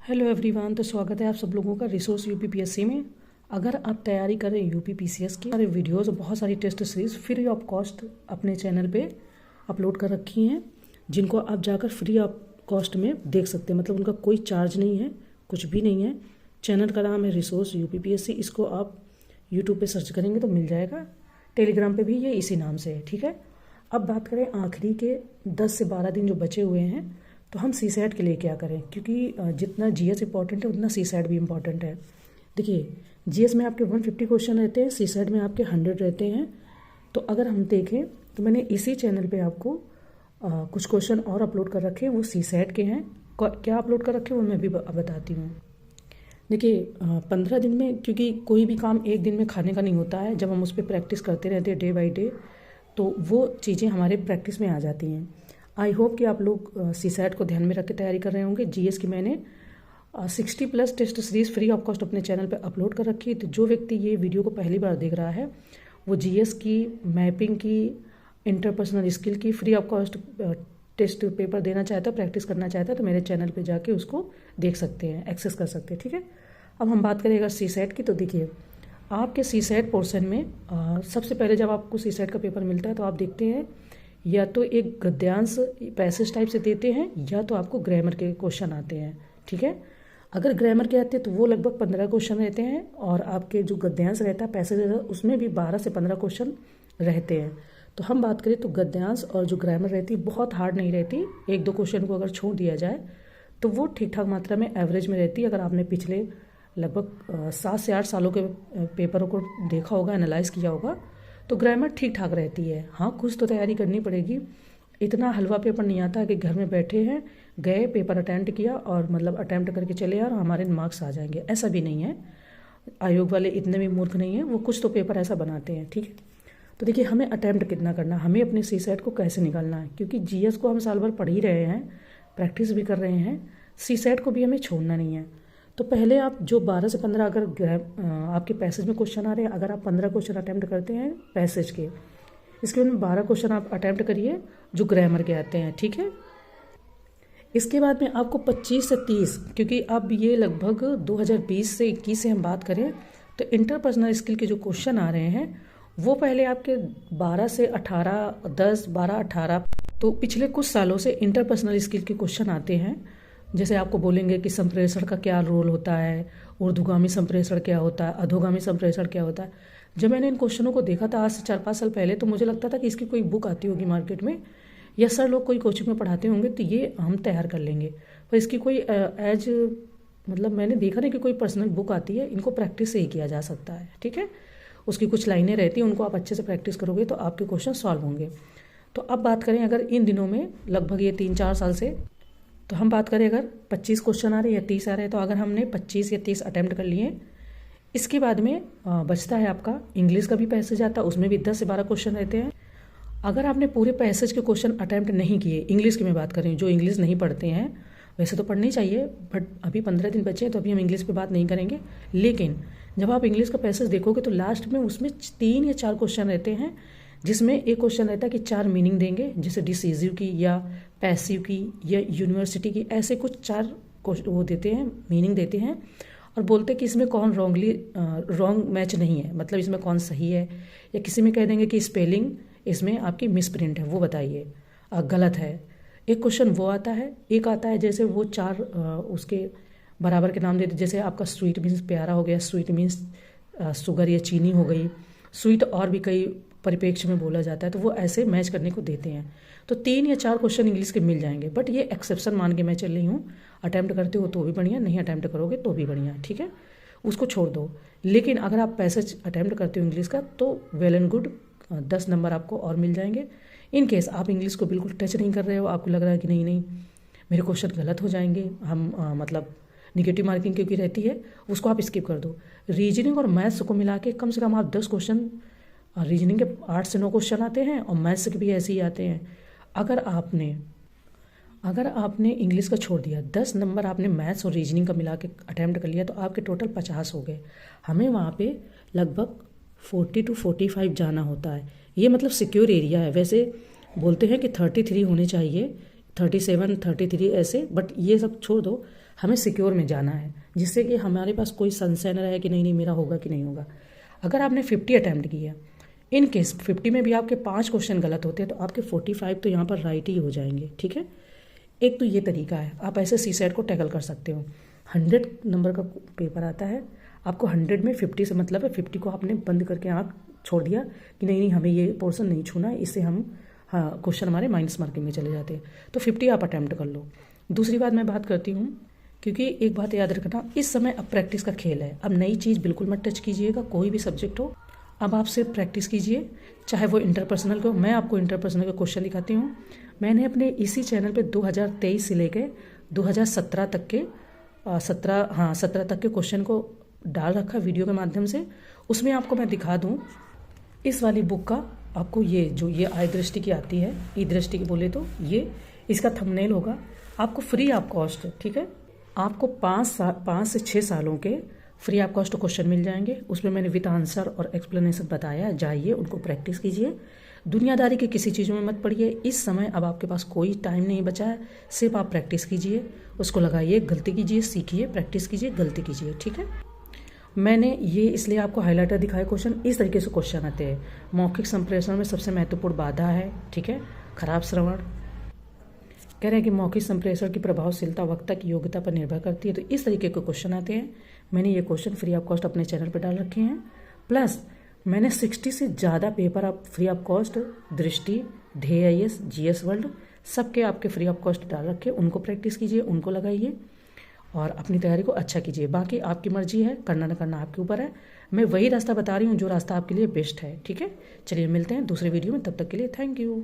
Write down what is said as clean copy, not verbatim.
Hello everyone, तो स्वागत है आप सब लोगों का रिसोर्स यूपीपीएससी में। अगर आप तैयारी कर रहे हैं यूपीपीसीएस की, सारे वीडियोस और बहुत सारी test series free of cost अपने चैनल पे अपलोड कर रखी हैं, जिनको आप जाकर फ्री ऑफ कॉस्ट में देख सकते हैं। मतलब उनका कोई चार्ज नहीं है, कुछ भी नहीं है। चैनल का नाम है रिसोर्स यूपीपीएससी। इसको आप यूट्यूब पर सर्च करेंगे तो मिल जाएगा। टेलीग्राम पर भी ये इसी नाम से है, ठीक है। अब बात करें आखिरी के 10 से 12 दिन जो बचे हुए हैं, तो हम सी सैट के लिए क्या करें, क्योंकि जितना जीएस इंपॉर्टेंट है उतना सी सैट भी इम्पॉर्टेंट है। देखिए, जीएस में आपके 150 क्वेश्चन रहते हैं, सी सैट में आपके 100 रहते हैं। तो अगर हम देखें तो मैंने इसी चैनल पे आपको कुछ क्वेश्चन और अपलोड कर रखे हैं, वो सी सैट के हैं। क्या अपलोड कर रखे हैं वो मैं भी बताती हूँ। देखिए, 15 दिन में, क्योंकि कोई भी काम एक दिन में खाने का नहीं होता है। जब हम उस पर प्रैक्टिस करते रहते हैं डे बाई डे, तो वो चीज़ें हमारे प्रैक्टिस में आ जाती हैं। आई होप कि आप लोग सी सैट को ध्यान में रख के तैयारी कर रहे होंगे। जीएस की मैंने 60+ test series free of cost अपने चैनल पे अपलोड कर रखी है। तो जो व्यक्ति ये वीडियो को पहली बार देख रहा है, वो जीएस की, मैपिंग की, इंटरपर्सनल स्किल की free of cost test paper देना चाहता है, प्रैक्टिस करना चाहता है, तो मेरे चैनल पे जाके उसको देख सकते हैं, एक्सेस कर सकते हैं, ठीक है। अब हम बात करेंगे सी सैट की। तो देखिए, आपके सी सैट पोर्सन में सबसे पहले जब आपको सी सैट का पेपर मिलता है तो आप देखते हैं या तो एक गद्यांश पैसेज टाइप से देते हैं, या तो आपको ग्रामर के क्वेश्चन आते हैं, ठीक है। अगर ग्रामर के आते हैं तो वो लगभग 15 क्वेश्चन रहते हैं, और आपके जो गद्यांश रहता है, पैसेज रहता है, उसमें भी 12 से 15 क्वेश्चन रहते हैं। तो हम बात करें तो गद्यांश और जो ग्रामर रहती है बहुत हार्ड नहीं रहती। 1-2 क्वेश्चन को अगर छोड़ दिया जाए तो वो ठीक ठाक मात्रा में एवरेज में रहती है। अगर आपने पिछले लगभग 7 से 8 सालों के पेपरों को देखा होगा, एनालाइज किया होगा, तो ग्रामर ठीक ठाक रहती है। हाँ, कुछ तो तैयारी करनी पड़ेगी। इतना हलवा पेपर नहीं आता कि घर में बैठे हैं, गए, पेपर अटेम्प्ट किया और मतलब अटेम्प्ट करके चले और हमारे मार्क्स आ जाएंगे, ऐसा भी नहीं है। आयोग वाले इतने भी मूर्ख नहीं हैं, वो कुछ तो पेपर ऐसा बनाते हैं, ठीक है। तो देखिए, हमें अटेम्प्ट कितना करना, हमें अपने सी सैट को कैसे निकालना है, क्योंकि जीएस को हम साल भर पढ़ ही रहे हैं, प्रैक्टिस भी कर रहे हैं, सी सैट को भी हमें छोड़ना नहीं है। तो पहले आप जो 12 से 15 अगर आपके पैसेज में क्वेश्चन आ रहे हैं, अगर आप 15 क्वेश्चन अटैम्प्ट करते हैं पैसेज के, इसके बाद में 12 क्वेश्चन आप अटैम्प्ट करिए जो ग्रामर के आते हैं, ठीक है। इसके बाद में आपको 25 से 30, क्योंकि अब ये लगभग 2020 से 21 से हम बात करें तो इंटरपर्सनल स्किल के जो क्वेश्चन आ रहे हैं वो पहले आपके 12 से 18, 10, 12, 18, तो पिछले कुछ सालों से इंटरपर्सनल स्किल के क्वेश्चन आते हैं। जैसे आपको बोलेंगे कि संप्रेषण का क्या रोल होता है, ऊर्ध्वगामी संप्रेषण क्या होता है, अधोगामी संप्रेषण क्या होता है। जब मैंने इन क्वेश्चनों को देखा था आज से 4-5 साल पहले, तो मुझे लगता था कि इसकी कोई बुक आती होगी मार्केट में, या सर लोग कोई कोचिंग में पढ़ाते होंगे, तो ये हम तैयार कर लेंगे। पर इसकी कोई मतलब मैंने देखा नहीं कि कोई पर्सनल बुक आती है। इनको प्रैक्टिस से ही किया जा सकता है, ठीक है। उसकी कुछ लाइनें रहती हैं, उनको आप अच्छे से प्रैक्टिस करोगे तो आपके क्वेश्चन सॉल्व होंगे। तो अब बात करें अगर इन दिनों में, लगभग ये 3-4 साल से, तो हम बात करें अगर 25 क्वेश्चन आ रहे हैं या 30 आ रहे हैं, तो अगर हमने 25 या 30 अटैम्प्ट कर लिए, इसके बाद में बचता है आपका इंग्लिश का भी पैसेज आता है, उसमें भी 10 से 12 क्वेश्चन रहते हैं। अगर आपने पूरे पैसेज के क्वेश्चन अटैम्प्ट नहीं किए, इंग्लिश की मैं बात कर रही हूँ, जो इंग्लिश नहीं पढ़ते हैं, वैसे तो पढ़नी चाहिए, बट अभी 15 दिन बचे हैं तो अभी हम इंग्लिश पे बात नहीं करेंगे। लेकिन जब आप इंग्लिश का पैसेज देखोगे तो लास्ट में उसमें 3 या 4 क्वेश्चन रहते हैं, जिसमें एक क्वेश्चन रहता है कि 4 मीनिंग देंगे, जैसे डिसीजिव की या पैसिव की या यूनिवर्सिटी की, ऐसे कुछ 4 वो देते हैं, मीनिंग देते हैं, और बोलते हैं कि इसमें कौन रॉन्ग मैच नहीं है, मतलब इसमें कौन सही है। या किसी में कह देंगे कि स्पेलिंग इसमें आपकी मिसप्रिंट है, वो बताइए, गलत है। एक क्वेश्चन वो आता है। एक आता है जैसे वो 4 उसके बराबर के नाम देते, जैसे आपका स्वीट मीन्स प्यारा हो गया, स्वीट मीन्स शुगर या चीनी हो गई, स्वीट और भी कई परिप्रेक्ष्य में बोला जाता है, तो वो ऐसे मैच करने को देते हैं। तो 3 या 4 क्वेश्चन इंग्लिश के मिल जाएंगे, बट ये एक्सेप्शन मान के मैं चल रही हूँ। अटैम्प्ट करते हो तो भी बढ़िया, नहीं अटैम्प्ट करोगे तो भी बढ़िया, ठीक है, उसको छोड़ दो। लेकिन अगर आप पैसेज अटैम्प्ट करते हो इंग्लिश का, तो वेल एंड गुड, 10 नंबर आपको और मिल जाएंगे। इन केस आप इंग्लिश को बिल्कुल टच नहीं कर रहे हो, आपको लग रहा है कि नहीं मेरे क्वेश्चन गलत हो जाएंगे, हम मतलब निगेटिव मार्किंग क्योंकि रहती है, उसको आप स्किप कर दो। रीजनिंग और मैथ्स को मिला के कम से कम आप 10 क्वेश्चन, रीजनिंग के 8 से 9 क्वेश्चन आते हैं, और मैथ्स के भी ऐसे ही आते हैं। अगर आपने इंग्लिश का छोड़ दिया, 10 नंबर आपने मैथ्स और रीजनिंग का मिला के अटैम्प्ट कर लिया, तो आपके टोटल 50 हो गए। हमें वहाँ पे लगभग 40 to 45 जाना होता है। ये मतलब सिक्योर एरिया है। वैसे बोलते हैं कि 33 होने चाहिए, 37, 33 ऐसे, बट ये सब छोड़ दो। हमें सिक्योर में जाना है, जिससे कि हमारे पास कोई संशय न रहे कि नहीं मेरा होगा कि नहीं होगा। अगर आपने 50 अटैम्प्ट किया, इन केस 50 में भी आपके 5 क्वेश्चन गलत होते हैं तो आपके 45 तो यहाँ पर राइट ही हो जाएंगे, ठीक है। एक तो ये तरीका है, आप ऐसे सीसेट को टैकल कर सकते हो। 100 नंबर का पेपर आता है, आपको 100 में 50 से मतलब है 50 को आपने बंद करके आँख छोड़ दिया कि नहीं हमें ये पोर्शन नहीं छूना, इससे हम क्वेश्चन हमारे माइनस मार्किंग में चले जाते हैं, तो 50 आप अटैम्प्ट कर लो। दूसरी बात मैं बात करती हूँ, क्योंकि एक बात याद रखना, इस समय अब प्रैक्टिस का खेल है। अब नई चीज़ बिल्कुल मत टच कीजिएगा, कोई भी सब्जेक्ट हो, अब आप सिर्फ प्रैक्टिस कीजिए, चाहे वो इंटरपर्सनल को। मैं आपको इंटरपर्सनल का क्वेश्चन दिखाती हूँ। मैंने अपने इसी चैनल पे 2023 से लेके 2017 तक के 17 तक के क्वेश्चन को डाल रखा वीडियो के माध्यम से। उसमें आपको मैं दिखा दूँ, इस वाली बुक का आपको ये आई दृष्टि की आती है, ई दृष्टि की बोले तो ये इसका थंबनेल होगा, आपको फ्री ऑफ कॉस्ट, ठीक है। आपको 5 से 6 सालों के फ्री ऑफ कॉस्ट क्वेश्चन मिल जाएंगे। उसमें मैंने विद आंसर और एक्सप्लेनेशन बताया, जाइए उनको प्रैक्टिस कीजिए। दुनियादारी की किसी चीज़ों में मत पड़िए। इस समय अब आपके पास कोई टाइम नहीं बचा है, सिर्फ आप प्रैक्टिस कीजिए, उसको लगाइए, गलती कीजिए, सीखिए, प्रैक्टिस कीजिए, गलती कीजिए, ठीक है। मैंने ये इसलिए आपको हाइलाइटर दिखाया क्वेश्चन, इस तरीके से क्वेश्चन आते हैं। मौखिक संप्रेषण में सबसे महत्वपूर्ण बाधा है, ठीक है, खराब श्रवण। कह रहे हैं कि मौखिक संप्रेषण की प्रभावशीलता वक्ता की योग्यता पर निर्भर करती है, तो इस तरीके के क्वेश्चन आते हैं। मैंने ये क्वेश्चन फ्री ऑफ कॉस्ट अपने चैनल पर डाल रखे हैं। प्लस मैंने 60 से ज़्यादा पेपर आप फ्री ऑफ कॉस्ट, दृष्टि, ध्येय IAS, GS वर्ल्ड, सबके आपके फ्री ऑफ कॉस्ट डाल रखे, उनको प्रैक्टिस कीजिए, उनको लगाइए और अपनी तैयारी को अच्छा कीजिए। बाकी आपकी मर्जी है, करना ना करना आपके ऊपर है। मैं वही रास्ता बता रही हूँ जो रास्ता आपके लिए बेस्ट है, ठीक है। चलिए मिलते हैं दूसरे वीडियो में, तब तक के लिए थैंक यू।